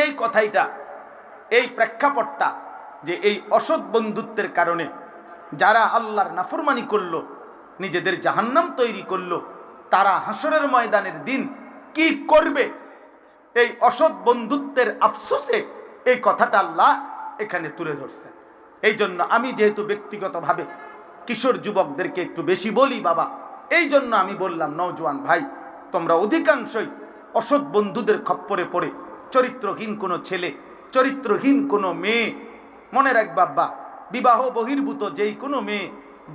এই কথাইটা, এই প্রেক্ষাপটটা, যে এই অসৎ বন্ধুত্বের কারণে যারা আল্লাহর নাফরমানি করলো, নিজেদের জাহান্নাম তৈরি করলো, তারা হাসরের ময়দানের দিন কি করবে, এই অসৎ বন্ধুত্বের আফসোসে এই কথাটা আল্লাহ এখানে তুলে ধরছে। এই জন্য আমি যেহেতু ব্যক্তিগতভাবে কিশোর যুবকদেরকে একটু বেশি বলি বাবা, এই জন্য আমি বললাম, নওজোয়ান ভাই, তোমরা অধিকাংশই অসৎ বন্ধুদের খপ্পরে পড়ে চরিত্রহীন কোনো ছেলে, চরিত্রহীন কোনো মেয়ে, মনে রাখ বাবা, বিবাহ বহির্ভূত যেই কোনো মেয়ে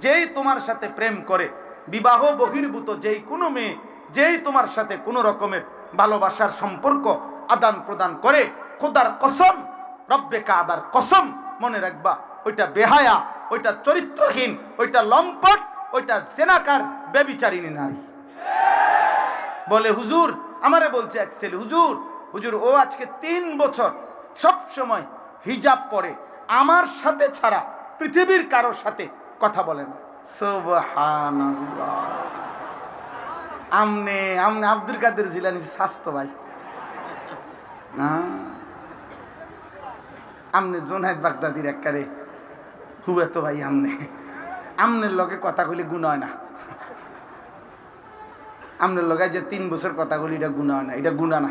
যেই তোমার সাথে প্রেম করে, বিবাহ বহির্ভূত যেই কোনো মেয়ে যেই তোমার সাথে কোনো রকমের ভালোবাসার সম্পর্ক আদান প্রদান করে, খোদার কসম, রব্বে কাবার কসম, মনে রাখবা, ওইটা বেহায়া, ওইটা চরিত্রহীন, ওইটা লম্পট, ওইটা জেনাকার, ব্যভিচারিণী নারী। বলে হুজুর, আমারে বলছে এক ছেলে, হুজুর ও আজকে 3 বছর সব সময় হিজাব পরে, আমার সাথে ছাড়া পৃথিবীর কারোর সাথে কথা বলে না। সুবহানাল্লাহ। আমনে আব্দুল কাদের জিলানীর স্বাস্থ্য ভাই না, আমনে জোনায়েদ বাগদাদির একবারে হুয়ে তো ভাই, আমনের লগে কথা কইলে গুণ হয় না। আমনের লগে যে 3 বছর কথা কইলে এটা গুণ হয় না, এটা গুণা না,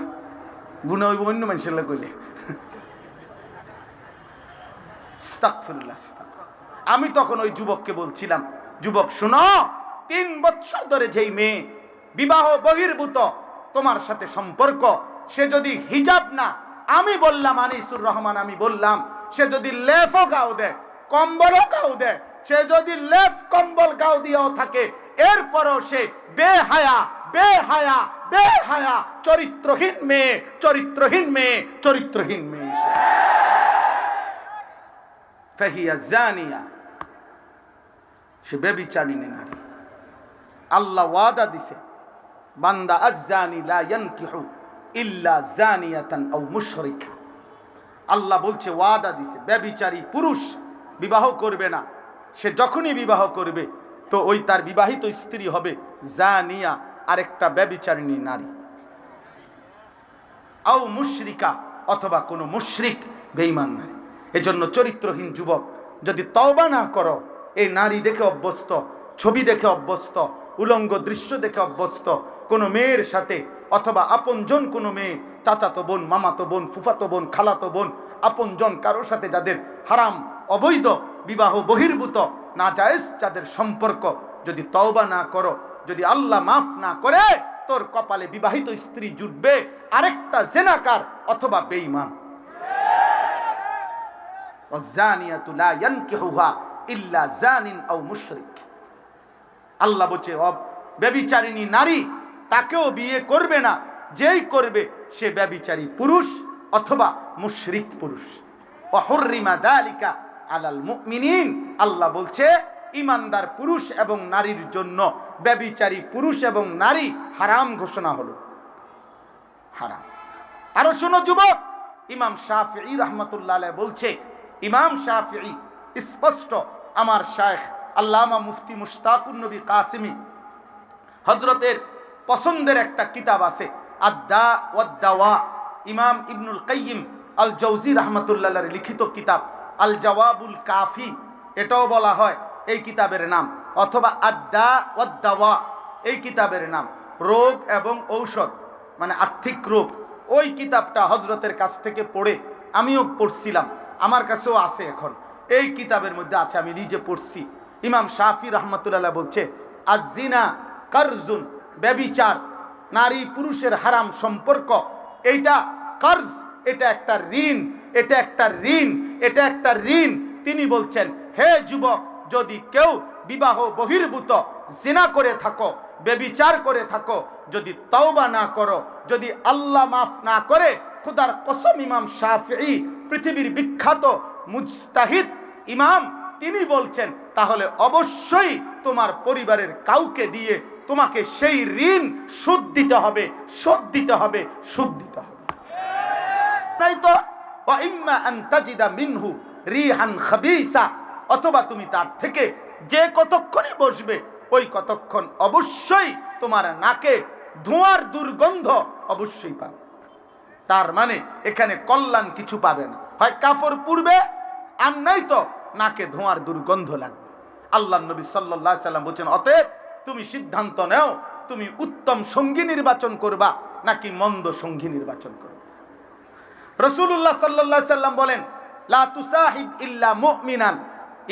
গুণা হইব অন্য মানুষের লগে কইলে। আস্তাগফিরুল্লাহ। আমি তখন ওই যুবককে বলছিলাম, যুবক শোনো, 3 বছর ধরে যেই মেয়ে বিবাহ বহির্ভূত তোমার সাথে সম্পর্ক, সে যদি হিজাব না, আমি বললাম আনিসুর রহমান, আমি বললাম, সে যদি লেফও গাও দেয়, কম্বলও গাও দেয়, সে যদি লেফ কম্বল গাও দিয়েও থাকে, এরপরও সে বেহায়া, বেহায়া, বেহায়া, চরিত্রহীন মেয়ে, চরিত্রহীন মেয়ে, চরিত্রহীন মেয়ে। ফাহিয়া জানিয়া, সে ব্যভিচারিণী নারী। আল্লাহ ওয়াদা দিছে, বান্দা আয-জানি লা ইয়ানকিহু ইল্লা জানিয়াতান আও মুশরিকা। আল্লাহ বলছে, ওয়াদা দিছে, ব্যভিচারী পুরুষ বিবাহ করবে না। সে যখনই বিবাহ করবে তো ওই তার বিবাহিত স্ত্রী হবে জানিয়া, আরেকটা ব্যভিচারিণী নারী, আও মুশরিকা, অথবা কোনো মুশরিক, বেঈমান নারী। এজন্য চরিত্রহীন যুবক যদি তওবা না করো, এই নারী দেখে অভ্যস্ত, ছবি দেখে অভ্যস্ত, উলঙ্গ দৃশ্য দেখে অভ্যস্ত কোনো মেয়ের সাথে, অথবা আপনজন কোনো মেয়ে, চাচাতো বোন, মামাতো বোন, ফুফাতো বোন, খালাতো বোন, আপনজন কারোর সাথে যাদের হারাম, অবৈধ, বিবাহ বহির্ভূত, নাজায়েজ যাদের সম্পর্ক, যদি তওবা না করো, যদি আল্লাহ মাফ না করে, তোর কপালে বিবাহিত স্ত্রী জুটবে আরেকটা জেনাকার অথবা বেঈমান। ওয়াজানিয়াতু লা ইয়ানকিহুহা ইল্লা জানিন আও মুশরিক। আল্লাহ বলছে, ব্যভিচারিণী নারী তাকেও বিয়ে করবে না, যেই করবে সে ব্যভিচারী পুরুষ অথবা মুশরিক পুরুষ। ওয়া হুররিমা যালিকা আলাল মুমিনিন। আল্লাহ বলছে, ইমানদার পুরুষ এবং নারীর জন্য ব্যভিচারী পুরুষ এবং নারী হারাম ঘোষণা হলো, হারাম। আরো শোনো যুবক, ইমাম শাফিঈ রাহমাতুল্লাহ আলাইহি বলছে, ইমাম শাফিঈ স্পষ্ট, আমার শায়েখ আল্লামা মুফতি মুশতাকুন নবী কাসিমি হযরতের পছন্দের একটা কিতাব আছে, আদ-দা ওয়াদ-দাওয়া, ইমাম ইবনুল কাইয়িম আল জাওজি রাহমাতুল্লাহ আলাইহি লিখিত কিতাব আল জওয়াবুল কাফি, এটাও বলা হয় এই কিতাবের নাম, অথবা আদ-দা ওয়াদ-দাওয়া এই কিতাবের নাম, রোগ এবং ঔষধ, মানে আর্থিক রোগ। ওই কিতাবটা হযরতের কাছ থেকে পড়ে আমিও পড়ছিলাম, আমার কাছেও আছে এখন, এই কিতাবের মধ্যে আছে, আমি নিজে পড়ছি। ইমাম শাফি রাহমাতুল্লাহ বলছে, আজ-জিনা কারজুন, ব্যভিচার, নারী পুরুষের হারাম সম্পর্ক, এইটা কার্জ, এটা একটা ঋণ, এটা একটা ঋণ, এটা একটা ঋণ। তিনি বলছেন, হে যুবক, যদি কেউ বিবাহ বহির্ভূত জিনা করে থাকো, ব্যভিচার করে থাকো, যদি তওবা না করো, যদি আল্লাহ মাফ না করে, খোদার কসম, ইমাম শাফিঈ পৃথিবীর বিখ্যাত মুজতাহিদ ইমাম, তিনি বলছেন, তাহলে অবশ্যই তোমার পরিবারের কাউকে দিয়ে তোমাকে সেই ঋণ শোধ দিতে হবে, শোধ দিতে হবে, শোধ দিতে হবে। নাই তো ওয়া ইম্মা আন তাজিদা মিনহু রিহান খাবিসা, অথবা তুমি তার থেকে যে কতক্ষণই বসবে ওই কতক্ষণ অবশ্যই তোমার নাকে ধোঁয়ার দুর্গন্ধ অবশ্যই পাবে। তার মানে এখানে কল্যাণ কিছু পাবে না, হয় কাফর পূর্বে আর নাই তো নাকে ধোঁয়ার দুর্গন্ধ লাগবে। আল্লাহ নবী সাল্লাল্লাহু আলাইহি সাল্লাম বলেন, অতএব তুমি সিদ্ধান্ত নাও, তুমি উত্তম সঙ্গী নির্বাচন করবা নাকি মন্দ সঙ্গী নির্বাচন করবা। রাসূলুল্লাহ সাল্লাল্লাহু আলাইহি সাল্লাম বলেন, লা তুসাহিব ইল্লা মুমিনান,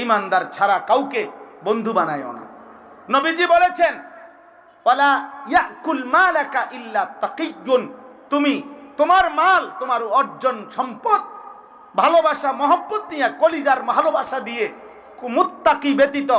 ঈমানদার ছাড়া কাউকে বন্ধু বানায়ও না। নবীজি বলেছেন, ওয়ালা ইয়াকুল মালাকা ইল্লা তাকিয়্যুন, তুমি তোমার মাল, তোমার অর্জন সম্পদ ভালোবাসা মহব্বত দিয়ে, কলিজার ভালোবাসা দিয়ে মুত্তাকি ব্যতীত,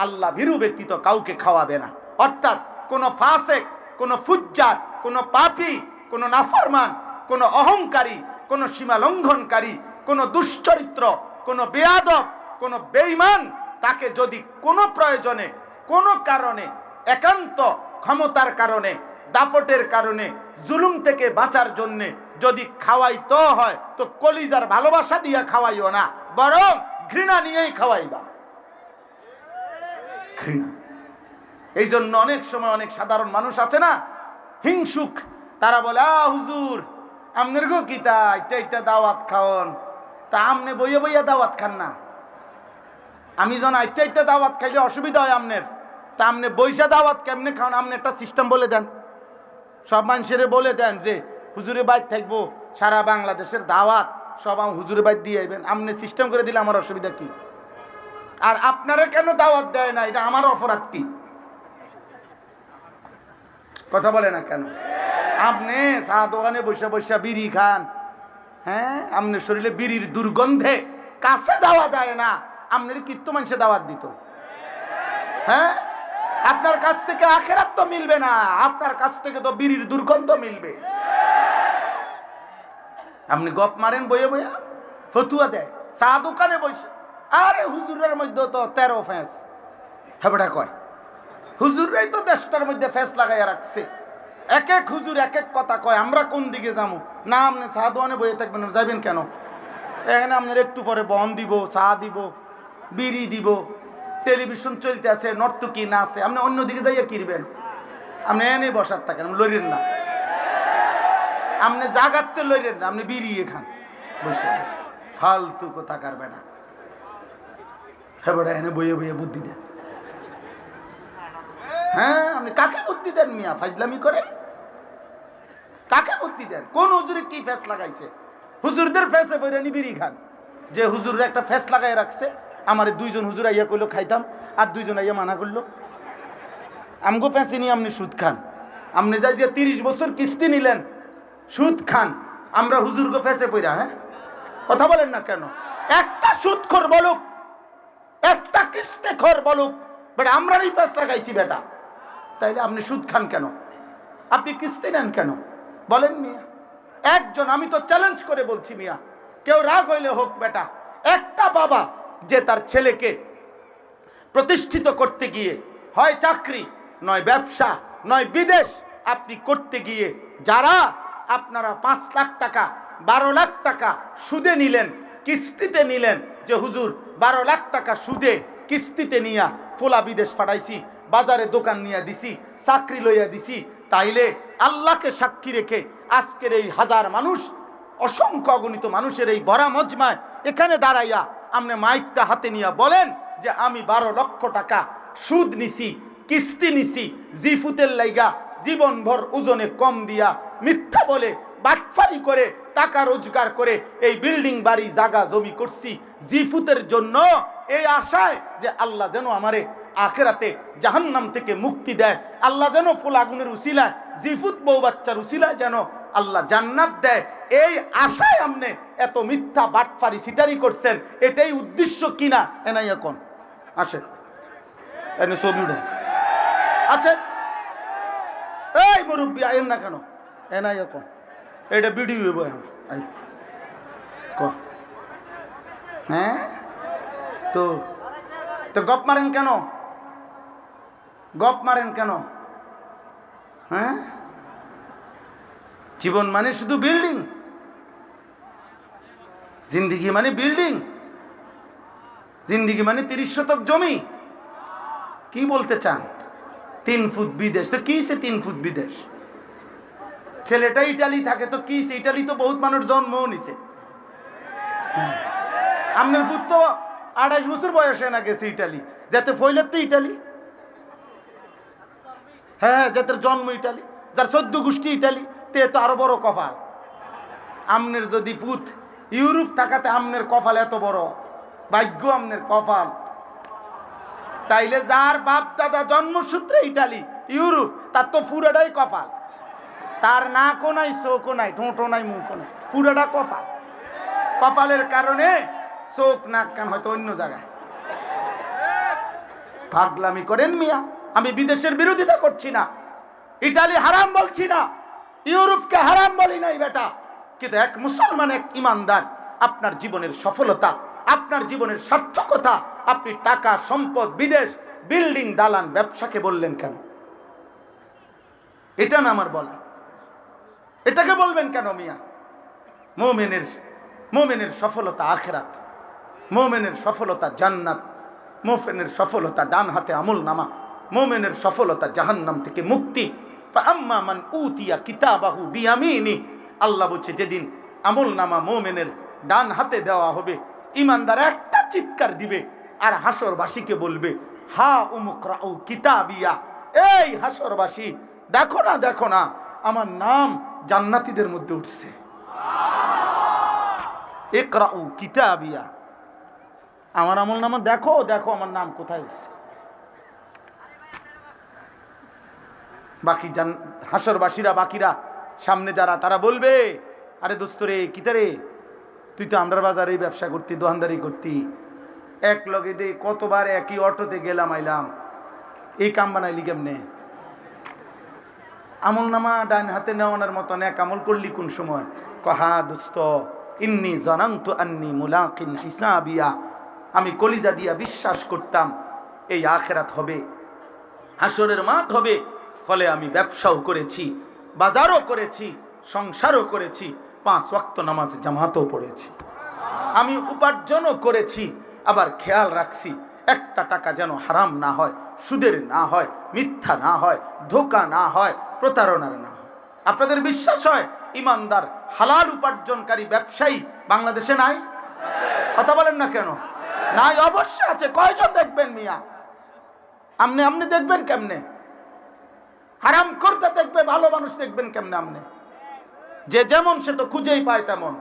আল্লাহ ভীরু ব্যতীত কাউকে খাওয়াবে না। অর্থাৎ কোন ফাসিক, কোন ফুজ্জার, কোন পাপী, কোন নাফরমান, কোন অহংকারী, কোন সীমা লঙ্ঘনকারী, কোন দুশ্চরিত্র, কোন বেয়াদব, কোন বেঈমান, তাকে যদি কোনো প্রয়োজনে, কোনো কারণে, একান্ত ক্ষমতার কারণে, দাপটের কারণে, জুলুম থেকে বাঁচার জন্যে যদি খাওয়াইতে হয় তো কলিজার ভালোবাসা দিয়ে খাওয়াইও না, বরং ঘৃণা নিয়েই খাওয়াইবা। ঘৃণা। এই জন্য অনেক সময় অনেক সাধারণ মানুষ আছে না, হিংসুক, তারা বলে, হুজুর আমনের গো কিতা এটা দাওয়াত খাওন, তা আমনে বইয়া বইয়া দাওয়াত খান না, আমি যেন এটা দাওয়াত খাইলে অসুবিধা হয় আমনের, তা আমনে বইসা দাওয়াত কেমনে খাওন, আমনে একটা সিস্টেম বলে দেন। সব মানুষের বলে দেন যে হুজুরে বাইর থাকবো, সারা বাংলাদেশের দাওয়াত সব হুজুরে বাইর দিয়ে আইবেন, আমনে সিস্টেম করে দিলে আমার অসুবিধা কি? আর আপনারা কেন দাওয়াত দেয় না, এটা আমার অপরাধ কি? কথা বলে না কেন? আপনি চা দোকানে বসে বসে বিড়ি খান, হ্যাঁ, আপনার শরীরে বিড়ির দুর্গন্ধে কাছে যাওয়া যায় না, আপনার কিত্ত মানুষে দাওয়াত দিত? হ্যাঁ, আপনার কাছ থেকে আখিরাত তো মিলবে না, আপনার কাছ থেকে তো বিড়ির দুর্গন্ধ মিলবে। আপনি গপ মারেন বইয়ে বইয়া, ফতুয়া দেয় চা দোকানে বসে, আরে হুজুরের মধ্যে তো 13 ফেঁস, হেবড়া কয় হুজুররাই তো দেশটার মধ্যে ফেঁস লাগাইয়া রাখছে, এক এক হুজুর এক এক কথা কয়, আমরা কোন দিকে যাবো? না, আপনি চা দোকানে বইয়ে থাকবেন, যাবেন কেন? এখানে আপনার একটু পরে বন দিব, চা দিব, বিড়ি দিব, টেলিভিশন চলতে আছে, নর্তকী নাচে, আপনি অন্যদিকে যাইয়া কিনবেন, আপনি এনে বসার থাকেন, লইরেন না, আপনি জাগাতে লইরেন না, আপনি বিড়িয়ে খান বসে, ফালতু কথা কারবে না। হ্যাঁ বড়, এনে বইয়ে বইয়ে বুদ্ধি দেন। হ্যাঁ, আপনি কাকে বুদ্ধি দেন মিয়া? ফাজলামি করেন, কাকে বুদ্ধি দেন? কোন হুজুরে কি ফেস লাগাইছে? হুজুরদের ফেসে বইরে বিড়ি খান, যে হুজুরের একটা ফেস লাগাই রাখছে, আমার 2জন হুজুর আইয়া কইলো খাইতাম, আর 2জন আইয়া মানা করলো। আমগো পেঁচে নিয়ে আপনি সুদ খান, আপনি যাই যে 30 বছর কিস্তি নিলেন, সুদ খান, আমরা হুজুরগো ফেসে পইরা। হ্যাঁ, কথা বলেন না কেন? একটা সুদখোর বলুক, একটা কিস্তিখোর বলুক, বেটা আমরাই ফেস লাগাইছি বেটা, তাইলে আপনি সুদ খান কেন? আপনি কিস্তি নেন কেন? বলেন মিয়া। একজন, আমি তো চ্যালেঞ্জ করে বলছি মিয়া, কেউ রাগ হইলে হোক বেটা, একটা বাবা যে তার ছেলেকে প্রতিষ্ঠিত করতে গিয়ে, হয় চাকরি, নয় ব্যবসা, নয় বিদেশ, আপনি করতে গিয়ে যারা আপনারা 5 লাখ টাকা 12 লাখ টাকা সুদে নিলেন, কিস্তিতে নিলেন, যে হুজুর 12 লাখ টাকা সুদে কিস্তিতে নিয়া ফোলা বিদেশ পাঠাইছি, বাজারে দোকান নিয়ে দিছি, চাকরি লইয়া দিছি, তাইলে আল্লাহকে সাক্ষী রেখে আজকের এই হাজার মানুষ, অসংখ্য অগণিত মানুষের এই ভরা মজমায় এখানে দাঁড়াইয়া আপনি মাইকটা হাতে নিয়ে বলেন যে আমি 12 লক্ষ টাকা সুদ নিছি, কিস্তি নিছি, জিফুতের লাইগা জীবনভর ওজনে কম দিয়া মিথ্যা বলে বাটফারি করে টাকা রোজগার করে এই বিল্ডিং বাড়ি জায়গা জমি করছি জিফুতের জন্য, এই আশায় যে আল্লাহ যেন আমারে আখিরাতে জাহান্নাম থেকে মুক্তি দেয়, আল্লাহ যেন ফুল আগুনের উসিলায়, জিফুত বউ বাচ্চার উসিলায় যেন আল্লাহ জান্নাত দেয়, এই আশায় আপনি এত মিথ্যা বাটফারি সিটারি করছেন, এটাই উদ্দেশ্য কিনা? এনাই এখন আসে এনে ছবি উঠে আছে, এই মুরব্বী আইন না কেন? এনাই এখন এটা ভিডিও হইব, হ্যাঁ, তো গপ মারেন কেন? গপ মারেন কেন? হ্যাঁ, জীবন মানে শুধু বিল্ডিং, জিন্দিগি মানে বিল্ডিং, জিন্দিগি মানে 30 শতক জমি। কি বলতে চান? 3 ফুট বিদেশ, তো কি সে 3 ফুট বিদেশ? ছেলেটা ইটালি থাকে তো কি, ইটালি তো বহুত মানুষ জন্মও নিছে। আপনার পুত তো 28 বছর বয়সে না গেছে ইটালি, যাতে ফইলের তো ইটালি, হ্যাঁ যাদের জন্ম ইটালি, যার 14 গোষ্ঠী ইটালি, তে তো আরো বড় কপাল। আমনের যদি পুত ইউরোপ থাকাতে আমনের কপাল এত বড়, ভাগ্য আমনের কপাল। তাইলে যার বাপ দাদা জন্মসূত্রে ইটালি ইউরোপ, তার তো পুরাটাই কপাল। তার নাকও নাই, চোখও নাই, ঠোঁটও নাই, মুখও নাই, পুরাটা কপাল। কপালের কারণে চোখ নাক কান হয়তো অন্য জায়গায়। পাগলামি করেন মিয়া। আমি বিদেশের বিরোধিতা করছি না, ইটালি হারাম বলছি না, ইউরোপকে হারাম বলি নাই বেটা। কিন্তু এক মুসলমান, এক ইমানদার আপনার জীবনের সফলতা, আপনার জীবনের সার্থকতা আপনি টাকা সম্পদ বিদেশ বিল্ডিং দালান ব্যবসাকে বললেন কেন? এটা না আমার বলা, এটাকে বলবেন কেন মিয়া? মুমিনের সফলতা আখিরাত, মুমিনের সফলতা জান্নাত, মুমিনের সফলতা ডান হাতে আমল নামা, মুমিনের সফলতা জাহান্নাম থেকে মুক্তি। ফাআম্মা মান উতিয়া কিতাবাহু বিয়ামিনি, আল্লাহ বলছে যেদিন আমল নামা মুমিনের ডান হাতে দেওয়া হবে, ইমানদার একটা চিৎকার দিবে আর হাসরবাসীকে বলবে হা উমুকরাউ কিতাবিয়া, এই হাসরবাসী দেখো না, দেখো না আমার নাম জান্নাতীদের মধ্যে উঠছে। ইকরাউ কিতাবিয়া, আমার আমল নামা দেখো, দেখো আমার নাম কোথায় উঠছে। বাকি হাসরবাসীরা, বাকিরা সামনে যারা, তারা বলবে আরে দোস্ত রে, কিতারে তুই তো আমরা বাজারে ব্যবসা করতি, দোকানদারি করতি, এক লগে দে কতবার একই অটোতে গেলাম আইলাম, এই কাম বানাইলি কেমনে? আমল নামা ডান হাতে নেওয়ানোর মতন এক আমল করলি কোন সময়? কহা দোস্ত ইন্নি জানান্তু আন্নি মুলাকিন হিসাবিয়া, আমি কলিজা দিয়া বিশ্বাস করতাম এই আখিরাত হবে, হাসরের মাঠ হবে, ফলে আমি ব্যবসাও করেছি, বাজারও করেছি, সংসারও করেছি, 5 ওয়াক্ত নামাজ জামাতও পড়েছি, আমি উপার্জনও করেছি, আবার খেয়াল রাখছি একটা টাকা যেন হারাম না হয়, সুদের না হয়, মিথ্যা না হয়, ধোঁকা না হয়, প্রতারণার না হয়। আপনাদের বিশ্বাস হয় ইমানদার হালাল উপার্জনকারী ব্যবসায়ী বাংলাদেশে নাই? কথা বলেন না কেন? নাই, অবশ্যই আছে। কয়জন দেখবেন মিয়া? আপনি দেখবেন কেমনে? হারাম করতে দেখবে, ভালো মানুষ দেখবেন কেমনে? আপনি যে যেমন সে তো খুঁজেই পায় তেমন।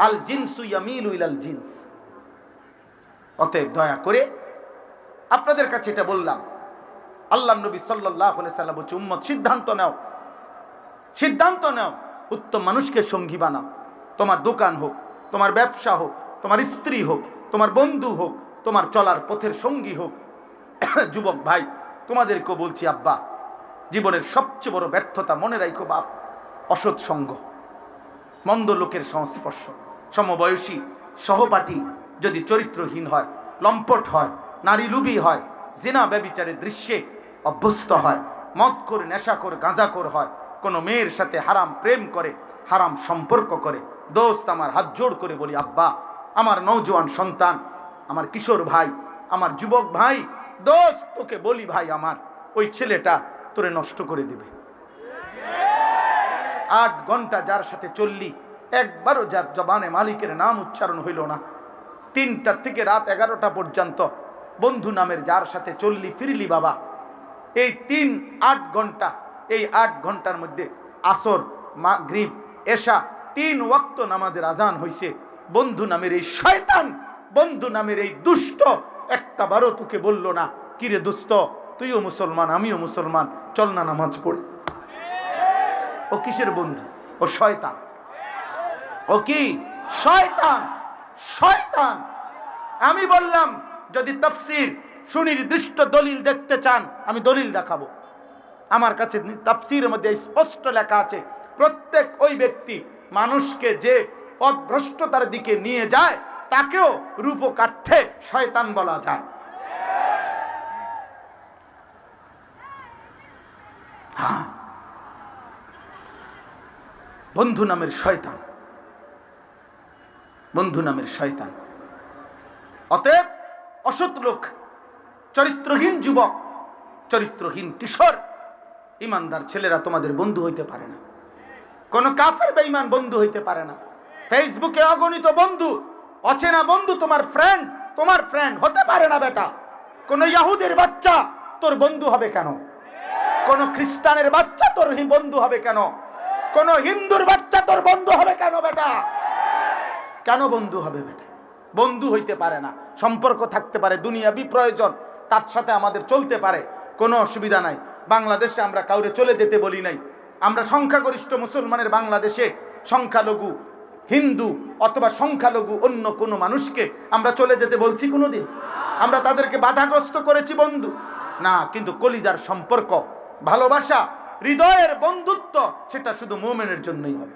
আল জিনসু ইয়ামিলু ইলাল জিনস। অতএব দয়া করে আপনাদের কাছে এটা বললাম, আল্লাহর নবী সাল্লাল্লাহু আলাইহি সাল্লাম বলছে উম্মত সিদ্ধান্ত নাও, সিদ্ধান্ত নাও, উত্তম মানুষকে সঙ্গী বানাও। তোমার দোকান হোক, তোমার ব্যবসা হোক, তোমার স্ত্রী হোক, তোমার বন্ধু হোক, তোমার চলার পথের সঙ্গী হোক। যুবক ভাই তোমাদেরকে বলছি, আব্বা জীবনের সবচেয়ে বড় ব্যর্থতা মনে রাখো বাপ, অসৎ সঙ্গ, মন্দ লোকের সংস্পর্শ। সমবয়সী সহপাঠী যদি চরিত্রহীন হয়, লম্পট হয়, নারী লুবি হয়, জিনা ব্যভিচারের দৃশ্যে অভ্যস্ত হয়, মদ করে, নেশাখোর, গাঁজাখোর হয়, কোনো মেয়ের সাথে হারাম প্রেম করে, হারাম সম্পর্ক করে, দোস্ত আমার হাত জোড় করে বলি আব্বা, আমার নওজোয়ান সন্তান, আমার কিশোর ভাই, আমার যুবক ভাই, দোস্ত তোকে বলি ভাই, আমার ওই ছেলেটা তোরে নষ্ট করে দিবে। 8 ঘন্টা যার সাথে চললি, একবারও যার জবানে মালিকের নাম উচ্চারণ হইল না, 3টা থেকে রাত 11টা পর্যন্ত বন্ধু নামের যার সাথে চললি ফিরলি বাবা, এই 8 ঘন্টা, এই 8 ঘন্টার মধ্যে আসর, মাগরিব, এশা 3 ওয়াক্ত নামাজের আজান হইছে। বন্ধু নামের এই শয়তান, বন্ধু নামের এই দুষ্ট একটা বারও তোকে বলল না কিরে দুষ্ট তুইও মুসলমান আমিও মুসলমান, চল না নামাজ পড়ি। ও কিসের বন্ধু? ও শয়তান। ও কি? শয়তান, শয়তান। আমি বললাম যদি তাফসীর সুনির্দিষ্ট দলিল দেখতে চান আমি দলিল দেখাবো। আমার কাছে তাফসীরের মধ্যে স্পষ্ট লেখা আছে, প্রত্যেক ওই ব্যক্তি মানুষকে যে পথভ্রষ্টতার দিকে নিয়ে যায় তাকেও রূপকার্থে শয়তান বলা যায়। হ্যাঁ, বন্ধু নামের শয়তান, বন্ধু নামের শয়তান। অতএব অসৎ লোক, চরিত্রহীন যুবক, চরিত্রহীন কিশোর, ইমানদার ছেলেরা তোমাদের বন্ধু হইতে পারে না। কোন কাফের বেঈমান বন্ধু হইতে পারে না। ফেসবুকে অগণিত বন্ধু, অচেনা বন্ধু তোমার ফ্রেন্ড হতে পারে না বেটা। কোন ইহুদির বাচ্চা তোর বন্ধু হবে কেন? কোন খ্রিস্টানের বাচ্চা তোর বন্ধু হবে কেন? কোন হিন্দুর বাচ্চা তোর বন্ধু হবে কেন বেটা? কেন বন্ধু হবে বেটা? বন্ধু হইতে পারে না। সম্পর্ক থাকতে পারে, দুনিয়াবি প্রয়োজন, তার সাথে আমাদের চলতে পারে, কোনো অসুবিধা নাই। বাংলাদেশে আমরা কাউরে চলে যেতে বলি নাই। আমরা সংখ্যাগরিষ্ঠ মুসলমানের বাংলাদেশে সংখ্যালঘু হিন্দু অথবা সংখ্যালঘু অন্য কোনো মানুষকে আমরা চলে যেতে বলছি কোনোদিন? আমরা তাদেরকে বাধাগ্রস্ত করেছি বন্ধু না। কিন্তু কলিজার সম্পর্ক, ভালোবাসা, হৃদয়ের বন্ধুত্ব, সেটা শুধু মুমিনের জন্যই হবে।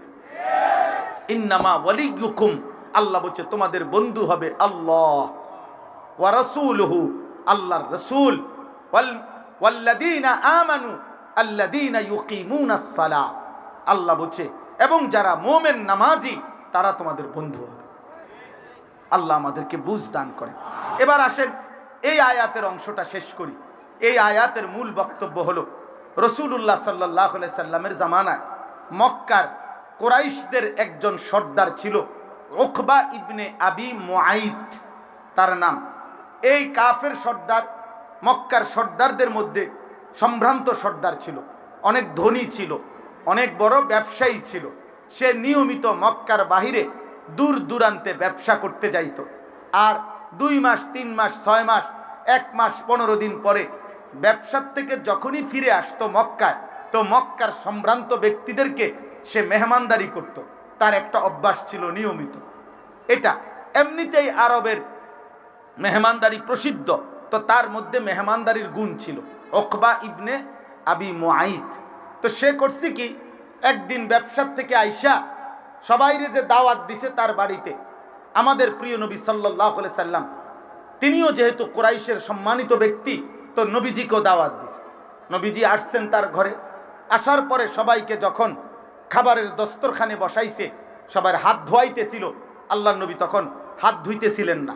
ইন্নামা ওয়ালিয়ুকুম, আল্লাহ বলছে তোমাদের বন্ধু হবে আল্লাহ ওয়া রাসূলুহু, আল্লাহর রাসূল, ওয়াল্লাযীনা আমানু আল্লাযীনা ইউকিমুনাস সালাহ, আল্লাহ বলছে এবং যারা মুমিন নামাজি তারা তোমাদের বন্ধু হবে। আল্লাহ আমাদেরকে বুঝ দান করে। এবার আসেন এই আয়াতের অংশটা শেষ করি। এই আয়াতের মূল বক্তব্য হলো রাসূলুল্লাহ সাল্লাল্লাহু আলাইহি সাল্লামের জামানায় মক্কার কুরাইশদের একজন সর্দার ছিল, উকবা ইবনে আবি মুআইত তার নাম। এই কাফের সর্দার মক্কার সর্দারদের মধ্যে সম্ভ্রান্ত সর্দার ছিল, অনেক ধনী ছিল, অনেক বড় ব্যবসায়ী ছিল। সে নিয়মিত মক্কার বাহিরে দূর দূরান্তে ব্যবসা করতে যাইত। আর 2 মাস 3 মাস 6 মাস 1 মাস 15 দিন পরে ব্যবসার থেকে যখনই ফিরে আসতো মক্কায়, তো মক্কার সম্ভ্রান্ত ব্যক্তিদেরকে সে মেহমানদারি করত। তার একটা অভ্যাস ছিল নিয়মিত। এটা এমনিতেই আরবের মেহমানদারি প্রসিদ্ধ, তো তার মধ্যে মেহমানদারির গুণ ছিল উকবা ইবনে আবি মুআইত। তো সে করছে কি, একদিন ব্যবসার থেকে আইসা সবাইরে যে দাওয়াত দিছে তার বাড়িতে, আমাদের প্রিয় নবী সাল্লাল্লাহু আলাইহি সাল্লাম তিনিও যেহেতু কুরাইশের সম্মানিত ব্যক্তি, তো নবীজিকেও দাওয়াত দিছে। নবীজি আসছেন তার ঘরে। আসার পরে সবাইকে যখন খাবারের দস্তরখানে বসাইছে, সবার হাত ধোয়াইতেছিল, আল্লাহর নবী তখন হাত ধুইতেছিলেন না।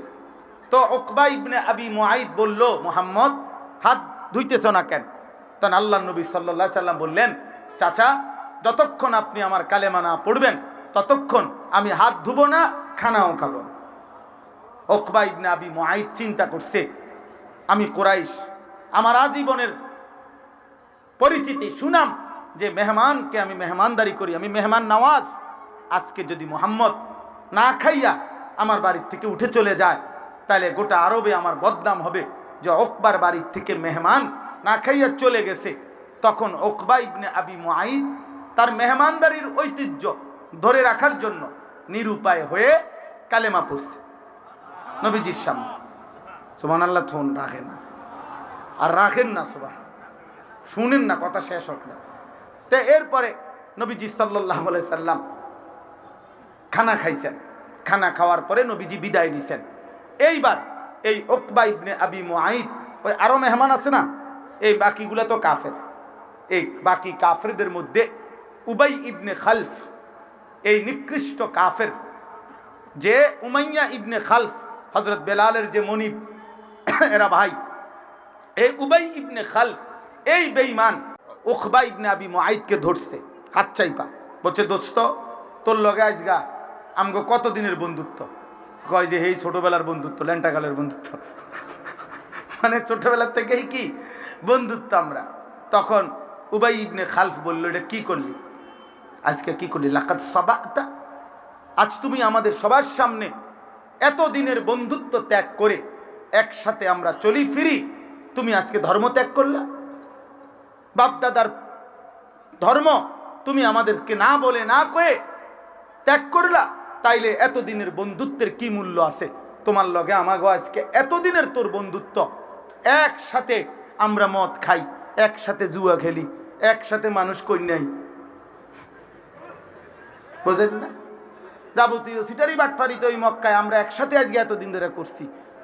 তো উকবা ইবনে আবি মুআইত বলল, মুহাম্মদ হাত ধুইতেছ না কেন? তখন আল্লাহর নবী সাল্লাল্লাহু আলাইহি সাল্লাম বললেন, চাচা যতক্ষণ আপনি আমার কালেমা না পড়বেন ততক্ষণ আমি হাত ধুবো না, খানাও খাবো না। উকবা ইবনে আবি মুআইত চিন্তা করছে, আমি কুরাইশ, আমার আজীবনের পরিচিতি সুনাম যে মেহমানকে আমি মেহমানদারি করি, আমি মেহমান নওয়াজ। আজকে যদি মুহাম্মদ না খাইয়া আমার বাড়ির থেকে উঠে চলে যায়, তাহলে গোটা আরবে আমার বদনাম হবে যে উকবার বাড়ির থেকে মেহমান না খাইয়া চলে গেছে। তখন উকবা ইবনে আবি মুআইত তার মেহমানদারির ঐতিহ্য ধরে রাখার জন্য নিরুপায় হয়ে কালেমা পড়ছে নবীজির সামনে। সুবহানাল্লাহ, থন রাখেন না আর রাখেন না, সুবহান, শুনেন না, কথা শেষ হোক না। তো এরপরে নবীজি সাল্লাল্লাহু আলাইহি সাল্লাম খানা খাইছেন। খানা খাওয়ার পরে নবীজি বিদায় নিছেন। এইবার এই উকবা ইবনে আবি মুআইত, ওই আরো মেহমান আছে না, এই বাকিগুলা তো কাফের। এই বাকি কাফেরদের মধ্যে উবাই ইবনে খালফ, এই নিকৃষ্ট কাফের, যে উমাইয়া ইবনে খালফ হযরত বেলালের যে মনিব, এরা ভাই। এই উবাই ইবনে খালফ, এই বেঈমান উকবা ইবনে আবি মুআইতকে ধরছে হাত চাইপা, বলছে, দোস্ত তোর লগে আজগা আমগো কতদিনের বন্ধুত্ব? কয় যে এই ছোটবেলার বন্ধুত্ব, ল্যান্টাকালের বন্ধুত্ব, মানে ছোটবেলার থেকেই কি বন্ধুত্ব আমরা। তখন উবাই ইবনে খালফ বলল, এটা কি করলি আজকে, কি করলি? লাকাদ সাবাতা, আজ তুমি আমাদের সবার সামনে এতদিনের বন্ধুত্ব ত্যাগ করে একসাথে আমরা চলি ফিরি, তুমি আজকে ধর্ম ত্যাগ করলা, বাপদাদার ধর্ম তুমি আমাদেরকে না বলে না কয়ে ত্যাগ করলা। তাইলে এতদিনের বন্ধুত্বের কি মূল্য আছে? তোমার লগে আমাগো আজকে এতদিনের তোর বন্ধুত্ব, একসাথে আমরা মদ খাই, একসাথে জুয়া খেলি, একসাথে মানুষ কন্যাই, বুঝেন না? যাবতীয় সিটারি বাটপারি তো ওই মক্কায় আমরা একসাথে আজকে এতদিন ধরে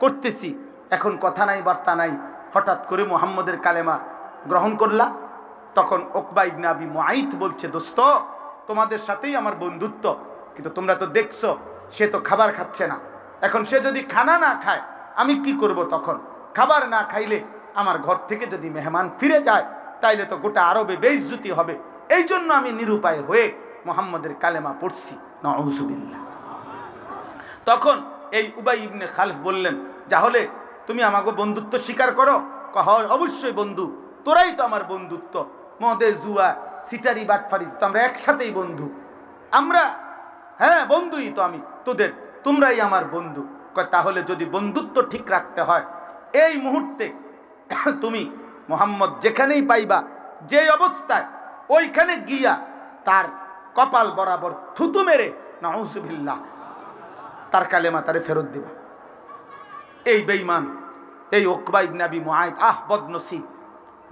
করতেছি। এখন কথা নাই বার্তা নাই, হঠাৎ করে মুহাম্মদের কালেমা গ্রহণ করলা। তখন উকবা ইবনে আবি মুআইত বলছে, দোস্ত তোমাদের সাথেই আমার বন্ধুত্ব, কিন্তু তোমরা তো দেখছো সে তো খাবার খাচ্ছে না। এখন সে যদি খানা না খায় আমি কি করব? তখন খাবার না খাইলে আমার ঘর থেকে যদি মেহমান ফিরে যায় তাইলে তো গোটা আরবে বেইজ্জতি হবে। এই জন্য আমি নিরুপায় হয়ে মুহাম্মদের কালেমা পড়ছি, নাউযুবিল্লাহ। তখন এই উবাই ইবনে খালফ বললেন, তাহলে তুমি আমাকে বন্ধুত্ব স্বীকার করো? হয় অবশ্যই বন্ধু, তোরাই তো আমার বন্ধুত্ব, মদে জুয়া সিটারি বাটফারি তো আমরা একসাথেই বন্ধু, আমরা হ্যাঁ বন্ধুই তো আমি তোদের, তোমরাই আমার বন্ধু। কয় তাহলে যদি বন্ধুত্ব ঠিক রাখতে হয় এই মুহূর্তে তুমি মুহাম্মদ যেখানেই পাইবা যে অবস্থায় ওইখানে গিয়া তার কপাল বরাবর থুতু মেরে নাউযুবিল্লাহ তার কালেমা তারে ফেরত দিবা। এই বেঈমান এই উকবা ইবনে আবি মুআইদ, বদনসিব,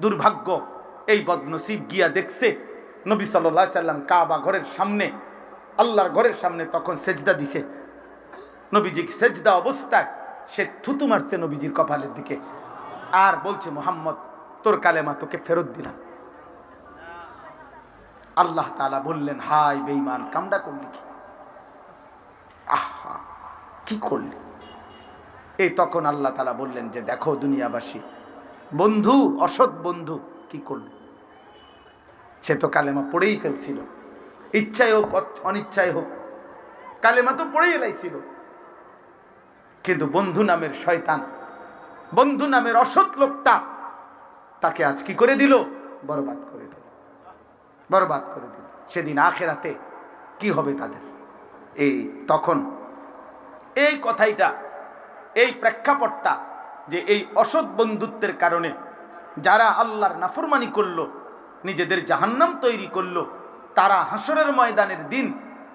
দুর্ভাগ্য, এই বদনসিব গিয়া দেখছে নবী সাল্লাল্লাহু আলাইহি সাল্লাম কাবা ঘরের সামনে, আল্লাহর ঘরের সামনে তখন সেজদা দিছে। নবীজি সেজদা অবস্থায় সে থুতু মারছে নবীজির কপালের দিকে আর বলছে, মুহাম্মদ তোর কালেমা তোকে ফেরত দিলাম। আল্লাহ তাআলা বললেন, হায় বেঈমান, কামডা করলি কি? আহা কি করলি? এই তখন আল্লাহ তাআলা বললেন যে দেখো দুনিয়াবাসী, বন্ধু অসৎ বন্ধু কি করল? সে তো কালেমা পড়েই ফেলছিল, ইচ্ছায় হোক অনিচ্ছায় হোক কালেমা তো পড়েই এলাইছিল, কিন্তু বন্ধু নামের শয়তান, বন্ধু নামের অসৎ লোকটা তাকে আজ কি করে দিল? বরবাদ করে দিল, বরবাদ করে দিল। সেদিন আখিরাতে কি হবে তাদের? এই তখন এই কথাইটা, এই প্রেক্ষাপটটা, যে এই অসৎ বন্ধুত্বের কারণে যারা আল্লাহর নাফরমানি করলো, নিজেদের জাহান্নাম তৈরি করলো, তারা হাসরের ময়দানের দিন